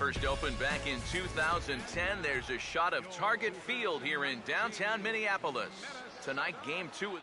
first opened back in 2010, there's a shot of Target Field here in downtown Minneapolis. Tonight, Game 2.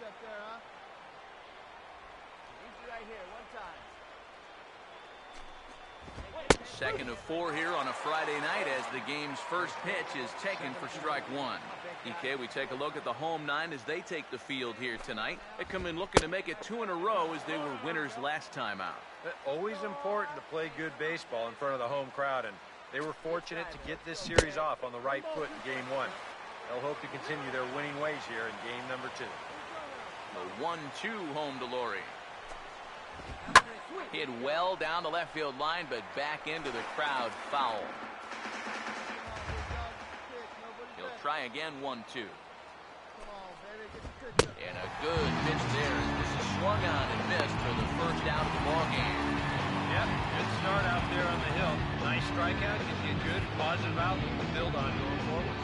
Up there, huh? Easy right here, one time. Second of 4 here on a Friday night as the game's first pitch is taken for strike one. EK, we take a look at the home nine as they take the field here tonight. They come in looking to make it 2 in a row as they were winners last time out. Always important to play good baseball in front of the home crowd, and they were fortunate to get this series off on the right foot in game 1. They'll hope to continue their winning ways here in game number 2. The 1-2 home to Laurie. Hit well down the left field line, but back into the crowd, foul. He'll try again, 1-2. And a good pitch there. This is swung on and missed for the first out of the ball game. Yep, good start out there on the hill. Nice strikeout, gives you a good positive outlook to build on going forward.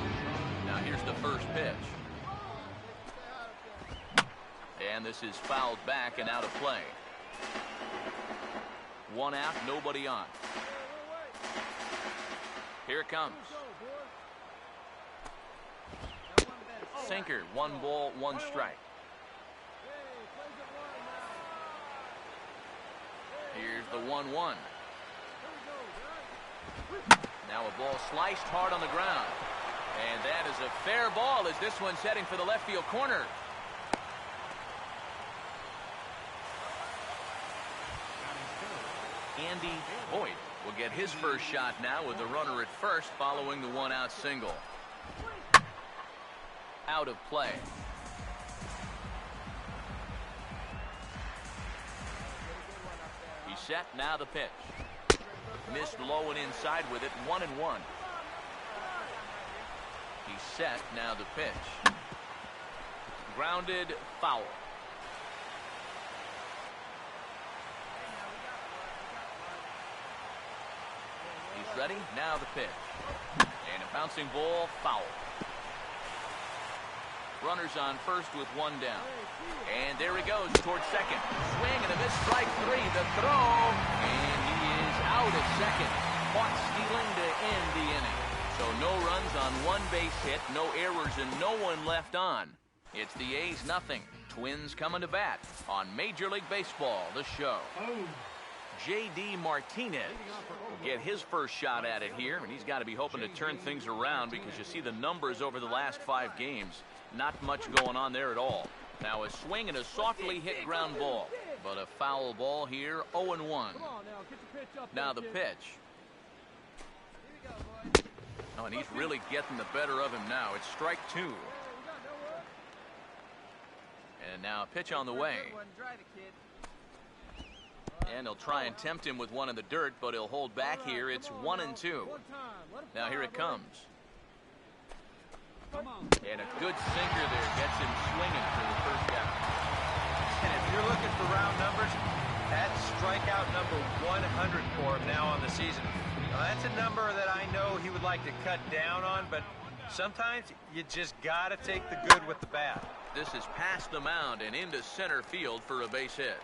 Now here's the first pitch. And this is fouled back and out of play. 1 out, nobody on. Here it comes. Sinker, 1 ball, 1 strike. Here's the 1-1. Now a ball sliced hard on the ground. And that is a fair ball as this one's heading for the left field corner. Andy Voigt will get his first shot now with the runner at first following the 1-out single. Out of play. He's set, now the pitch. Missed low and inside with it, 1-1. He's set, now the pitch. Grounded, foul. He's ready, now the pitch. And a bouncing ball, foul. Runners on first with 1 down. And there he goes towards second. Swing and a miss, strike 3. The throw, and he is out at second. Caught stealing to end the inning. So no runs on 1 base hit, no errors, and no one left on. It's the A's nothing. Twins coming to bat on Major League Baseball, the show. J.D. Martinez will get his first shot at it here, and he's got to be hoping to turn things around because you see the numbers over the last 5 games. Not much going on there at all. Now a swing and a softly hit ground ball, but a foul ball here, 0-1. Now the pitch. Oh, and he's really getting the better of him now. It's strike 2. And now a pitch on the way. And he'll try and tempt him with one in the dirt, but he'll hold back here. It's 1-2. Now here it comes. And a good sinker there gets him swinging for the first out. And if you're looking for round numbers, that's strikeout number 100 for him now on the season. Now, that's a number that I know he would like to cut down on, but sometimes you just got to take the good with the bad. This is past the mound and into center field for a base hit.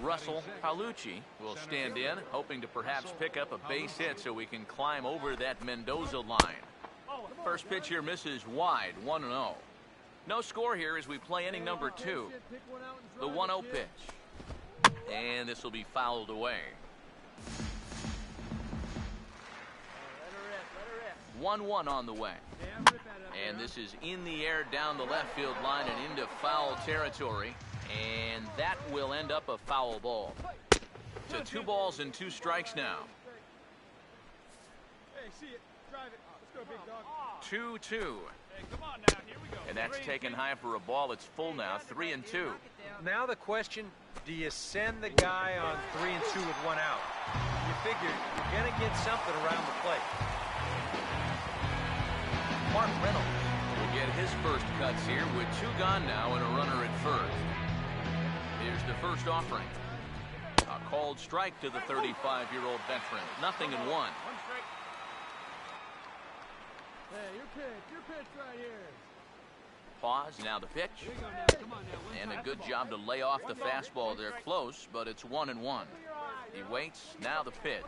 Russell Palucci will stand in, hoping to perhaps pick up a base hit so we can climb over that Mendoza line. First pitch here misses wide, 1-0. No score here as we play inning number 2. The 1-0 pitch. And this will be fouled away. 1-1 on the way. And this is in the air down the left field line and into foul territory. And that will end up a foul ball. So 2 balls and 2 strikes now. Hey, see it. Drive it. Let's go, big dog. 2-2. Hey, come on now. Here we go. And that's taken high for a ball. It's full now, 3-2. Now the question, do you send the guy on 3-2 with 1 out? You figure you're going to get something around the plate. Mark Reynolds will get his first cuts here with 2 gone now and a runner at first. Here's the first offering. A called strike to the 35-year-old veteran. 0-1. Hey, your pitch right here. Pause, now the pitch. Here you go now. Come on now. And a good job to lay off the fastball there. Close, but it's 1-1. He waits, now the pitch.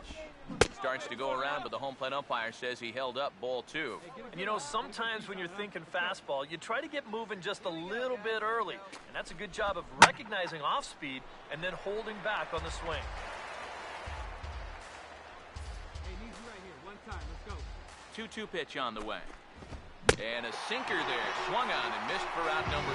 Starts to go around, but the home plate umpire says he held up ball 2. And you know, sometimes when you're thinking fastball, you try to get moving just a little bit early. And that's a good job of recognizing off speed and then holding back on the swing. Hey, needs you right here. 1 time. Let's go. 2-2 pitch on the way. And a sinker there. Swung on and missed for out number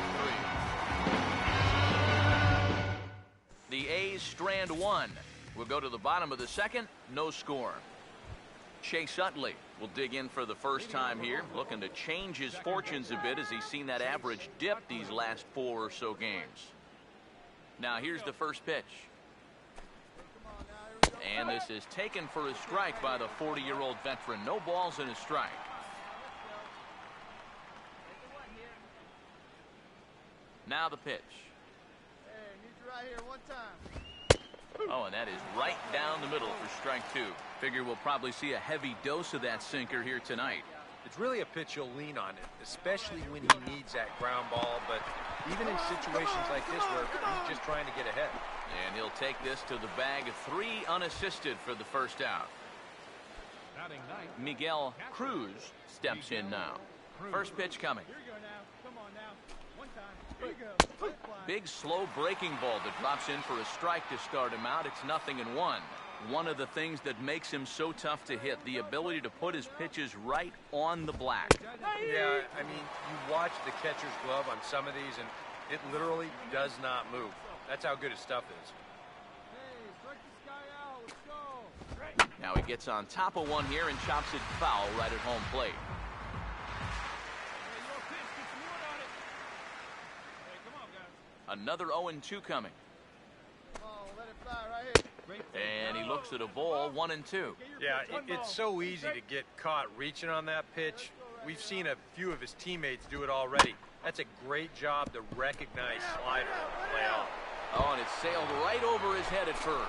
3. The A's strand 1. We'll go to the bottom of the second. No score. Chase Utley will dig in for the first time here, looking to change his fortunes a bit as he's seen that average dip these last 4 or so games. Now here's the first pitch. And this is taken for a strike by the 40-year-old veteran. No balls and a strike. Now the pitch. Hey, need you right here. 1 time. Oh, and that is right down the middle for strike 2. Figure we'll probably see a heavy dose of that sinker here tonight. It's really a pitch you'll lean on it, especially when he needs that ground ball. But even in situations like this where he's just trying to get ahead. And he'll take this to the bag of 3 unassisted for the first out. Miguel Cruz steps in now. First pitch coming. Here you go now. Come on now. 1 time. Here you go. Big slow breaking ball that drops in for a strike to start him out. It's 0-1. One of the things that makes him so tough to hit, the ability to put his pitches right on the black. Yeah, I mean, you watch the catcher's glove on some of these, and it literally does not move. That's how good his stuff is. Hey, strike this guy out. Let's go. Now he gets on top of one here and chops it foul right at home plate. Hey, your pitch. Get some wood on it. Hey, come on, guys. Another 0-2 coming. Come on, let it fly right here. And he looks at a ball, 1-2. Yeah, it's so easy to get caught reaching on that pitch. We've seen a few of his teammates do it already. That's a great job to recognize slider and play off. Oh, and it sailed right over his head at first.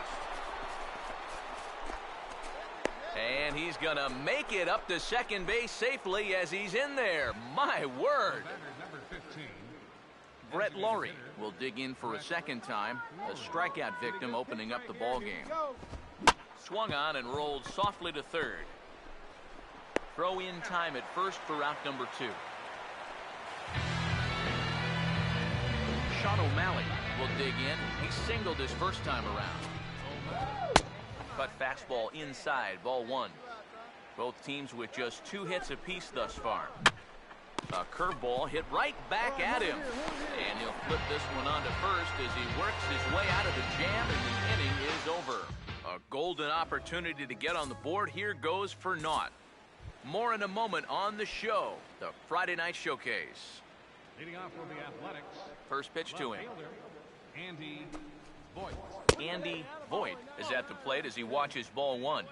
And he's going to make it up to second base safely as he's in there. My word. Brett Laurie will dig in for a second time. A strikeout victim opening up the ball game. Swung on and rolled softly to third. Throw in time at first for out number 2. Sean O'Malley will dig in. He singled his first time around. Cut fastball inside, ball 1. Both teams with just 2 hits apiece thus far. A curveball hit right back at him. And he'll flip this one on to first as he works his way out of the jam, and the inning is over. A golden opportunity to get on the board here goes for naught. More in a moment on the show, the Friday Night Showcase. Leading off for the Athletics. First pitch to him. Andy Voigt. Andy Voigt is at the plate as he watches ball 1.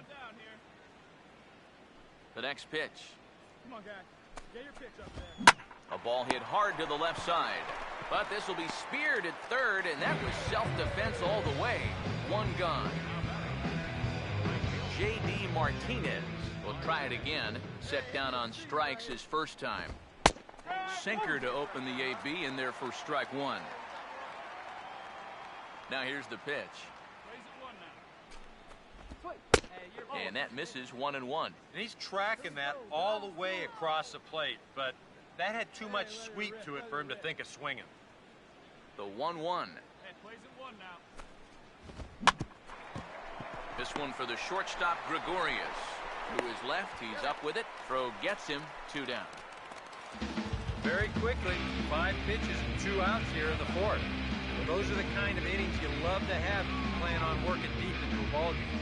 The next pitch. Come on, guys. Get your pitch up there. A ball hit hard to the left side. But this will be speared at third, and that was self-defense all the way. 1 gone. J.D. Martinez will try it again. Set down on strikes his first time. Sinker to open the AB in there for strike 1. Now here's the pitch. And that misses 1-1. And he's tracking that all the way across the plate, but that had too much sweep to it for him to think of swinging. The 1-1. This one for the shortstop, Gregorius. To his left, he's up with it. Throw gets him, 2 down. Very quickly, 5 pitches and 2 outs here in the 4th. Well, those are the kind of innings you love to have if you plan on working deep into a ball game.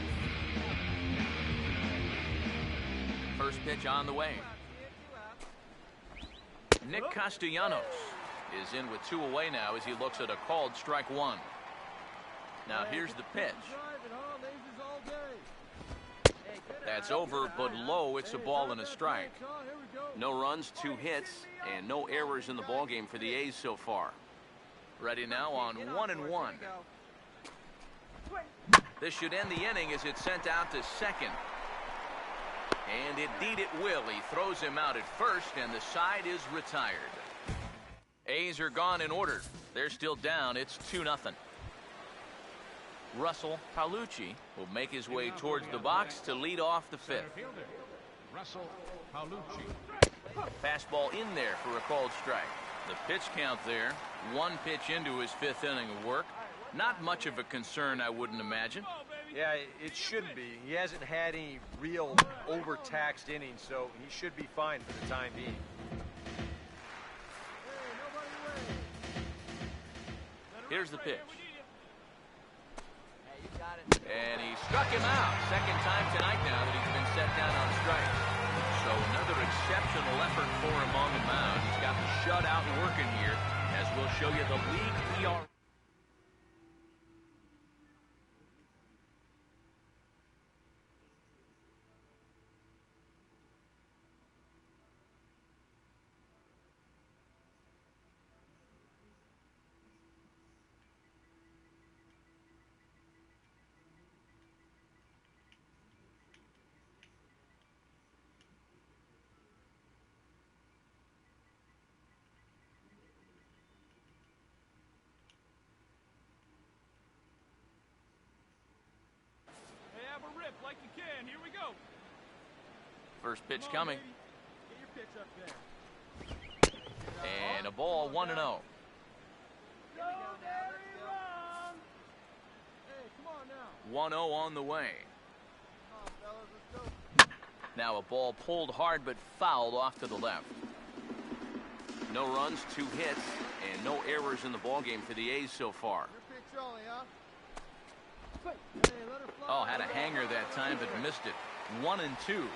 First pitch on the way. Nick Castellanos is in with 2 away now as he looks at a called strike 1. Now here's the pitch. That's over, but low. It's a ball and a strike. No runs, 2 hits, and no errors in the ballgame for the A's so far. Ready now on 1-1. This should end the inning as it's sent out to second. And indeed it will. He throws him out at first, and the side is retired. A's are gone in order. They're still down. It's 2-0. Russell Paolucci will make his way towards the box to lead off the 5th. Russell Paolucci. Fastball in there for a called strike. The pitch count there. 1 pitch into his 5th inning of work. Not much of a concern, I wouldn't imagine. Yeah, it shouldn't be. He hasn't had any real overtaxed innings, so he should be fine for the time being. Here's the pitch. And he struck him out. Second time tonight now that he's been set down on strikes. So another exceptional effort for him on the mound. He's got the shutout working here, as we'll show you the league ERA. Like you can. Here we go. First pitch coming. Get your pitch up there. And a ball, 1-0. Go, Daddy, run. Hey, come on now. 1-0 on the way. Come on, fellas, let's go. Now a ball pulled hard but fouled off to the left. No runs, 2 hits, and no errors in the ballgame for the A's so far. Your pitch only, huh? Oh, had a hanger that time but missed it. 1-2.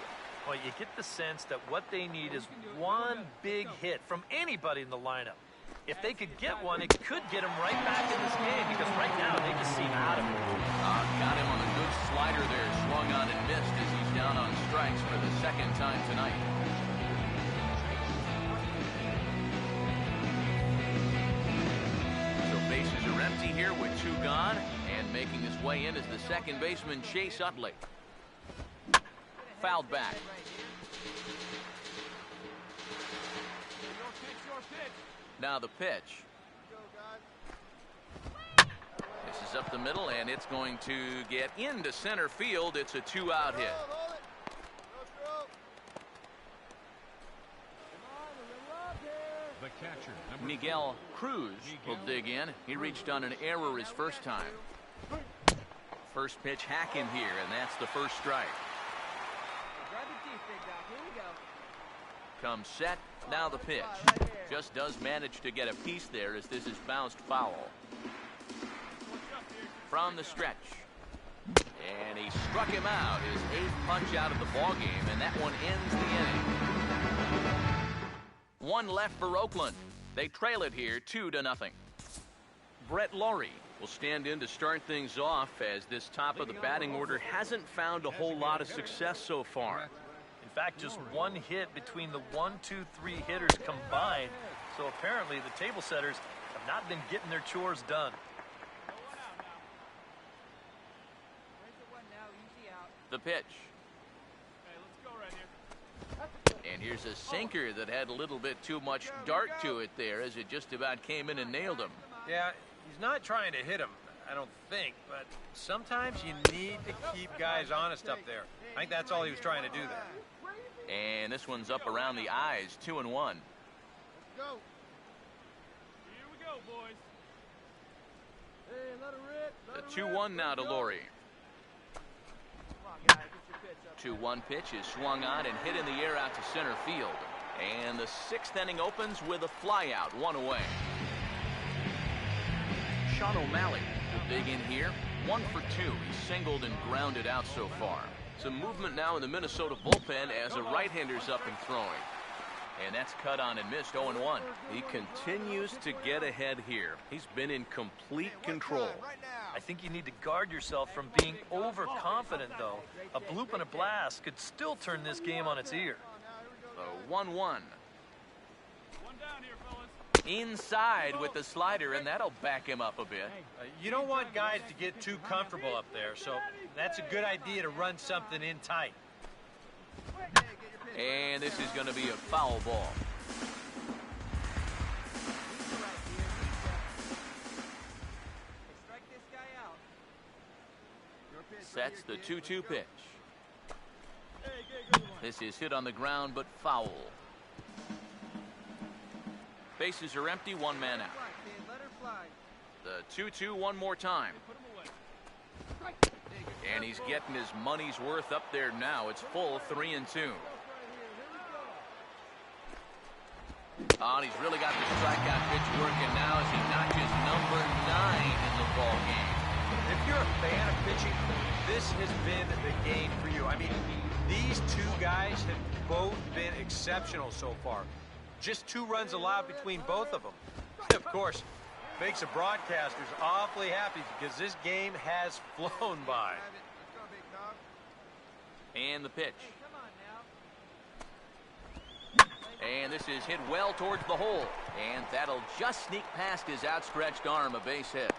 Well, you get the sense that what they need is one big hit from anybody in the lineup. If they could get one, it could get them right back in this game, because right now they just seem out of it. Got him on a good slider there. Swung on and missed as he's down on strikes for the 2nd time tonight. So bases are empty here with 2 gone. And making his way in is the second baseman, Chase Utley. Fouled back. Now the pitch. This is up the middle, and it's going to get into center field. It's a 2-out hit. The catcher, number Miguel Cruz will dig in. He reached on an error his first time. First pitch hack in here, and that's the first strike. Comes set. Now the pitch. Just does manage to get a piece there as this is bounced foul. From the stretch. And he struck him out. His 8th punch out of the ballgame, and that one ends the inning. 1 left for Oakland. They trail it here 2-0. Brett Lawrie will stand in to start things off, as this top of the batting order hasn't found a whole lot of success so far. In fact, just 1 hit between the 1, 2, 3 hitters combined. So apparently the table setters have not been getting their chores done. The pitch. And here's a sinker that had a little bit too much dart to it there, as it just about came in and nailed him. Yeah, he's not trying to hit him, I don't think, but sometimes you need to keep guys honest up there. I think that's all he was trying to do there. And this one's up around the eyes, 2-1. Let's go. Here we go, boys. Hey, let her rip. The 2-1 now to Lawrie. 2-1 pitch is swung on and hit in the air out to center field. And the sixth inning opens with a flyout, 1 away. Sean O'Malley will dig in here. 1 for 2. He's singled and grounded out so far. Some movement now in the Minnesota bullpen as a right-hander's up and throwing. And that's cut on and missed, 0-1. He continues to get ahead here. He's been in complete control. I think you need to guard yourself from being overconfident, though. A bloop and a blast could still turn this game on its ear. The 1-1. Inside with the slider, and that'll back him up a bit. You don't want guys to get too comfortable up there, so that's a good idea to run something in tight. And this is going to be a foul ball. Sets the 2-2 pitch. This is hit on the ground, but foul. Bases are empty, 1 man out. The 2-2 one more time. And he's getting his money's worth up there now. It's full, 3-2. Oh, and he's really got the strikeout pitch working now as he notches number 9 in the ball game. If you're a fan of pitching, this has been the game for you. I mean, these two guys have both been exceptional so far. Just 2 runs allowed between both of them. Of course, makes the broadcasters awfully happy because this game has flown by. And the pitch. And this is hit well towards the hole. And that'll just sneak past his outstretched arm, a base hit.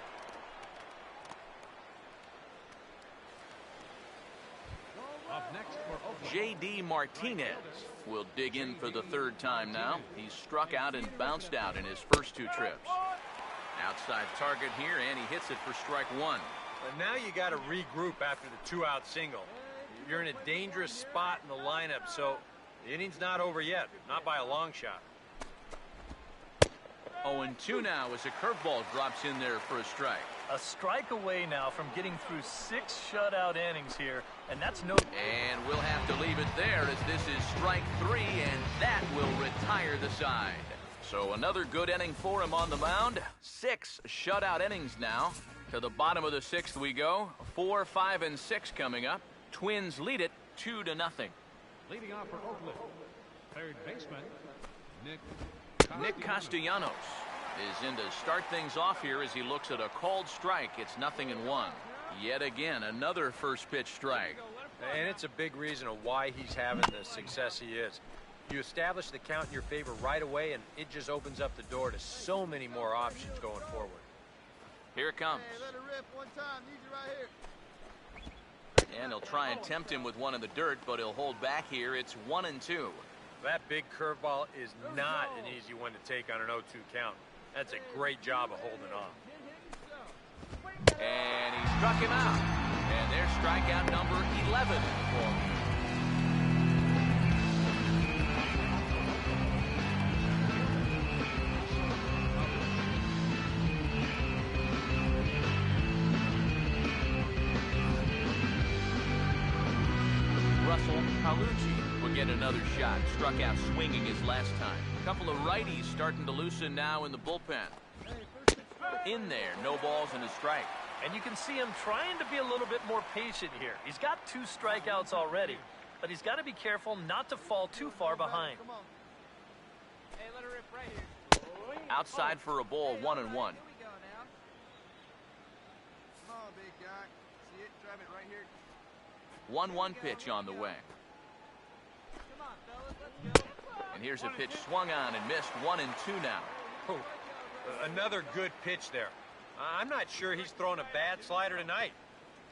Up next for Oakland. J.D. Martinez will dig in for the 3rd time now. He's struck out and bounced out in his first 2 trips. Outside target here, and he hits it for strike 1. But now you got to regroup after the 2-out single. You're in a dangerous spot in the lineup, so the inning's not over yet, not by a long shot. 0-2 now as a curveball drops in there for a strike. A strike away now from getting through 6 shutout innings here, and that's no... And we'll have to leave it there as this is strike 3, and that will retire the side. So another good inning for him on the mound. 6 shutout innings now. To the bottom of the 6th we go. 4, 5, and 6 coming up. Twins lead it 2-0. Leading off for Oakland, third baseman, Nick Castellanos is in to start things off here as he looks at a called strike. It's 0-1. Yet again, another first pitch strike. And it's a big reason of why he's having the success he is. You establish the count in your favor right away, and it just opens up the door to so many more options going forward. Here it comes. Hey, let it rip one time. Need you right here. And he'll try and tempt him with one in the dirt, but he'll hold back here. It's 1-2. That big curveball is not an easy one to take on an 0-2 count. That's a great job of holding on. And he struck him out. And there's strikeout number 11 in the ball. Russell Palucci will get another shot. Struck out swinging his last time. A couple of righties starting to loosen now in the bullpen. In there, no balls and a strike. And you can see him trying to be a little bit more patient here. He's got 2 strikeouts already, but he's got to be careful not to fall too far behind. Come on. Hey, let it rip right here. Outside for a ball, 1-1. Here we go now. Come on, big guy. See it? Drive it right here. 1-1 pitch on the way. Come on, fellas. Let's go. And here's a pitch swung on and missed. 1-2 now. Oh, another good pitch there. I'm not sure he's thrown a bad slider tonight.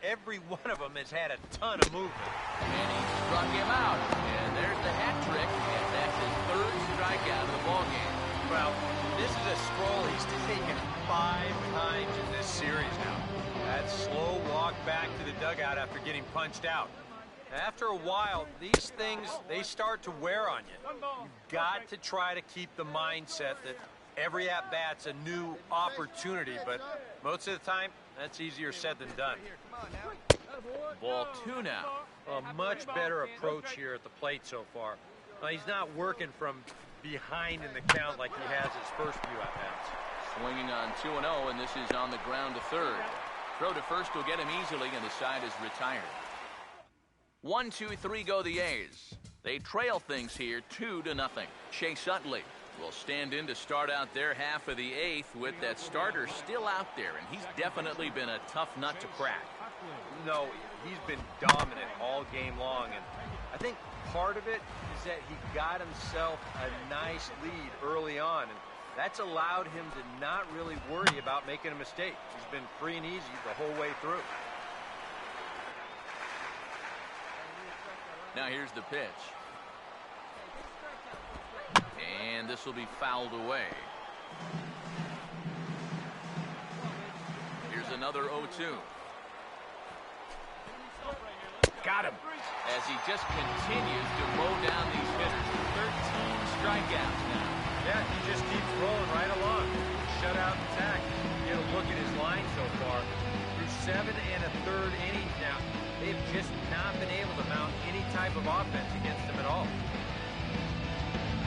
Every one of them has had a ton of movement. And he struck him out. And there's the hat trick. And that's his 3rd strikeout of the ballgame. Well, this is a stroll he's taken 5 times in this series now. That slow walk back to the dugout after getting punched out. After a while, these things, they start to wear on you. You've got to try to keep the mindset that every at-bat's a new opportunity, but most of the time, that's easier said than done. Come on now. Ball 2 now. A much better approach here at the plate so far. Well, he's not working from behind in the count like he has his first few at-bats. Swinging on 2-0, and this is on the ground to third. Throw to first will get him easily, and the side is retired. 1-2-3 go the A's. They trail things here 2-0. Chase Utley will stand in to start out their half of the eighth with that starter still out there, and he's definitely been a tough nut to crack. No, he's been dominant all game long, and I think part of it is that he got himself a nice lead early on, and that's allowed him to not really worry about making a mistake. He's been free and easy the whole way through. Now here's the pitch. And this will be fouled away. Here's another 0-2. Got him. As he just continues to mow down these hitters. 13 strikeouts now. Yeah, he just keeps rolling right along. Shutout attack. Get a look at his line so far. Through 7 1/3 innings now, they've just not been able to mount any type of offense against him at all.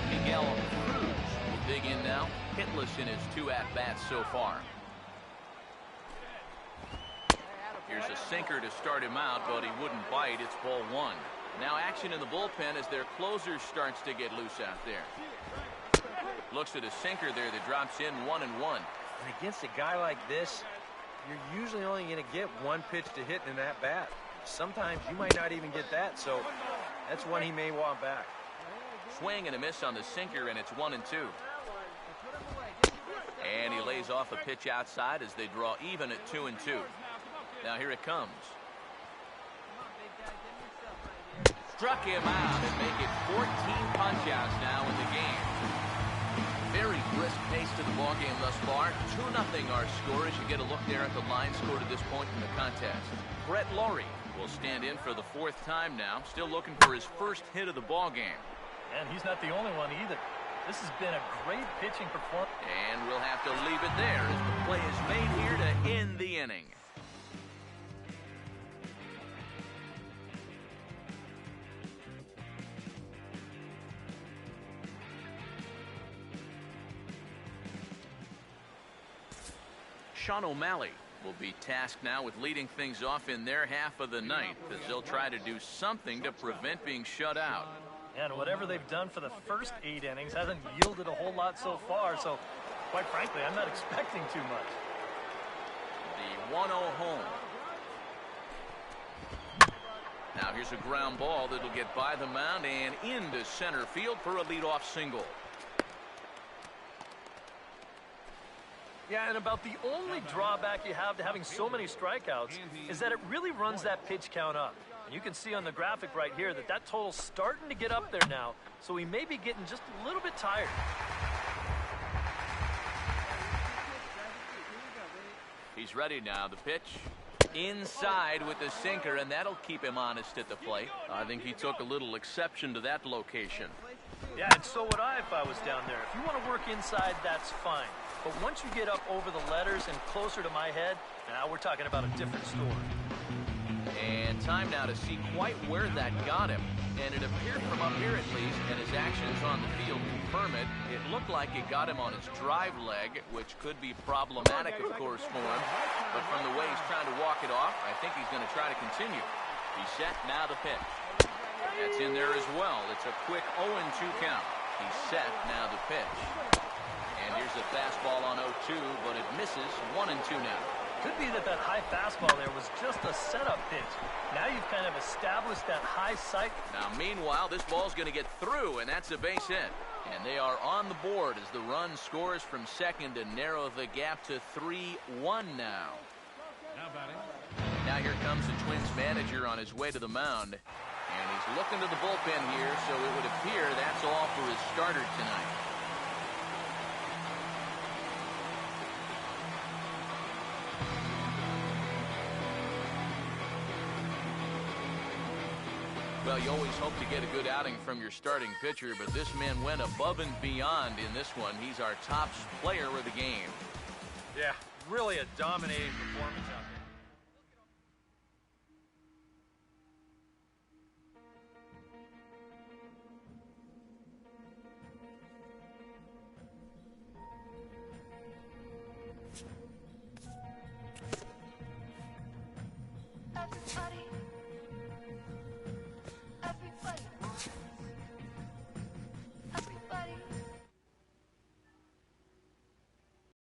Miguel Cruz will dig in now. Hitless in his 2 at-bats so far. Here's a sinker to start him out, but he wouldn't bite. It's ball 1. Now action in the bullpen as their closer starts to get loose out there. Looks at a sinker there that drops in 1-1. And against a guy like this, you're usually only going to get one pitch to hit in that bat. Sometimes you might not even get that, so that's one he may want back. Swing and a miss on the sinker, and it's 1-2. And he lays off a pitch outside as they draw even at 2-2. Now here it comes. Struck him out and make it 14 punch-outs now in the game. Very brisk pace to the ballgame thus far. 2-0 our score as you get a look there at the line scored at this point in the contest. Brett Lawrie will stand in for the 4th time now, still looking for his first hit of the ballgame. And he's not the only one either. This has been a great pitching performance. And we'll have to leave it there as the play is made here to end the inning. Sean O'Malley will be tasked now with leading things off in their half of the ninth as they'll try to do something to prevent being shut out. And whatever they've done for the first 8 innings hasn't yielded a whole lot so far, so quite frankly, I'm not expecting too much. The 1-0 home. Now here's a ground ball that'll get by the mound and into center field for a leadoff single. Yeah, and about the only drawback you have to having so many strikeouts is that it really runs that pitch count up. And you can see on the graphic right here that that total's starting to get up there now, so he may be getting just a little bit tired. He's ready now. The pitch inside with the sinker, and that'll keep him honest at the plate. I think he took a little exception to that location. Yeah, and so would I if I was down there. If you want to work inside, that's fine. But once you get up over the letters and closer to my head, now we're talking about a different story. And time now to see quite where that got him. And it appeared from up here at least, and his actions on the field confirm it. It looked like it got him on his drive leg, which could be problematic, of course, for him. But from the way he's trying to walk it off, I think he's going to try to continue. He's set, now the pitch. That's in there as well. It's a quick 0-2 count. He's set, now the pitch. And here's a fastball on 0-2, but it misses. 1-2 now. Could be that high fastball there was just a setup pitch. Now you've kind of established that high sight. Now, meanwhile, this ball's going to get through, and that's a base hit. And they are on the board as the run scores from second to narrow the gap to 3-1 now. Now here comes the Twins manager on his way to the mound. And he's looking to the bullpen here, so it would appear that's all for his starter tonight. Well, you always hope to get a good outing from your starting pitcher, but this man went above and beyond in this one. He's our top player of the game. Yeah, really a dominating performance out there.